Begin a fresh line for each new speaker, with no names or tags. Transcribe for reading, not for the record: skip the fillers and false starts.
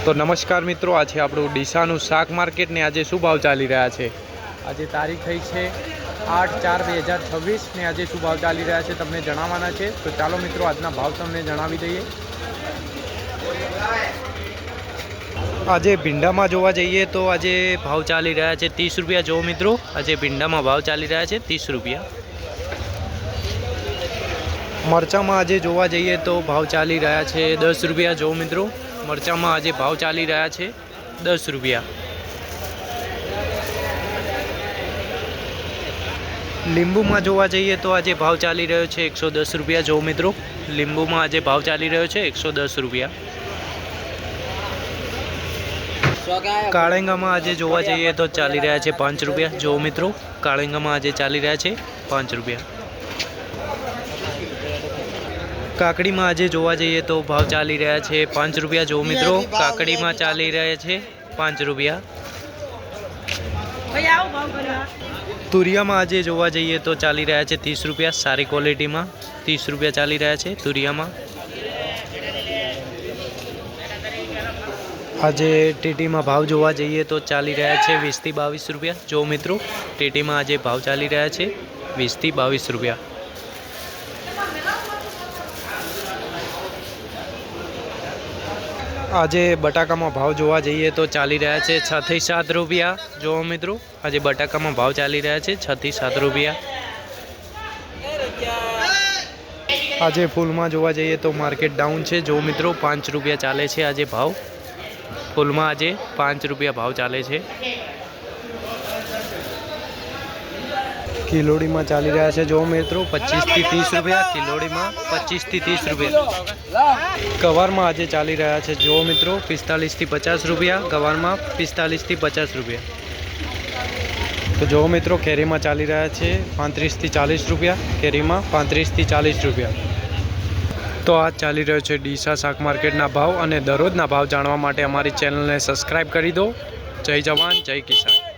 तो नमस्कार मित्रों, आज આપણું ડીસાનું શાક માર્કેટ ને આજે શું ભાવ ચાલી રહ્યા છે। આજે તારીખ થઈ છે 8/4/2026 ને આજે શું ભાવ ચાલી રહ્યા છે તમને જણાવવાના છે। તો ચાલો મિત્રો આજના ભાવ તમને જણાવી દઈએ। આજે ભીંડામાં જોવા જઈએ તો આજે ભાવ ચાલી રહ્યા છે 30 રૂપિયા। જો મિત્રો આજે ભીંડામાં ભાવ ચાલી રહ્યા છે 30 રૂપિયા। મરચામાં આજે જોવા જઈએ તો ભાવ ચાલી રહ્યા છે 10 રૂપિયા। જો મિત્રો मरचा में आज भाव चाली रहा है 10 रुपया। लींबू में जोवा जाइए तो आज भाव चाली रह्यो है 110 रुपया। जो मित्रों लींबू में आज भाव चाली रह्यो है 110 रुपया। काळेंगा में आज जोवा जाइए तो चाली रहा है 5 रुपया। जो मित्रों काळेंगा में आज चाली रहा है 5 रुपया। काकड़ी में आज जोवा जाइए तो भाव चाली रहा है 5 रुपया। जो मित्रों काकड़ी में चाली रहे हैं 5 रुपया। तुरिया में आज जोवा जाइए तो चाली रहा है 30 रुपया। सारी क्वॉलिटी में 30 रुपया चाली रहा है तुरिया में। आज टीटी में भाव जोवा जाइए तो चाली रहा है 20 થી 22 रुपया। जो मित्रों टीटी में आज भाव चाली रहा है 20 થી 22 रुपया। आज बटाका में भाव जोवा जाइए तो चाली रहा है 6 થી 7 रुपया। जो मित्रों आज बटाका में भाव चाली रहा है 6 થી 7 रुपया। आज फूल में जोवा जाइए तो मार्केट डाउन है। जो मित्रों 5 रुपया चाले छे आज भाव। फूल में आज 5 रुपया भाव चाले छे। किलोड़ी में चाली रहा है जो मित्रों 25 થી 30 रुपया। किलोड़ी में 25 થી 30 रुपया। गवार में आज चाली रहा है जो मित्रों 45 થી 50 रुपया। गवार में 45 થી 50 रुपया। तो जो मित्रों केरी में चाली रहा है 35 થી 40 रुपया। केरी में 35 થી 40 रुपया। तो आज चाली रह्यो छे डीसा शाक मार्केटना भाव। और दररोजना भाव जाणवा माटे अमारी चेनल ने सब्सक्राइब करी दो। जय जवान जय किसान।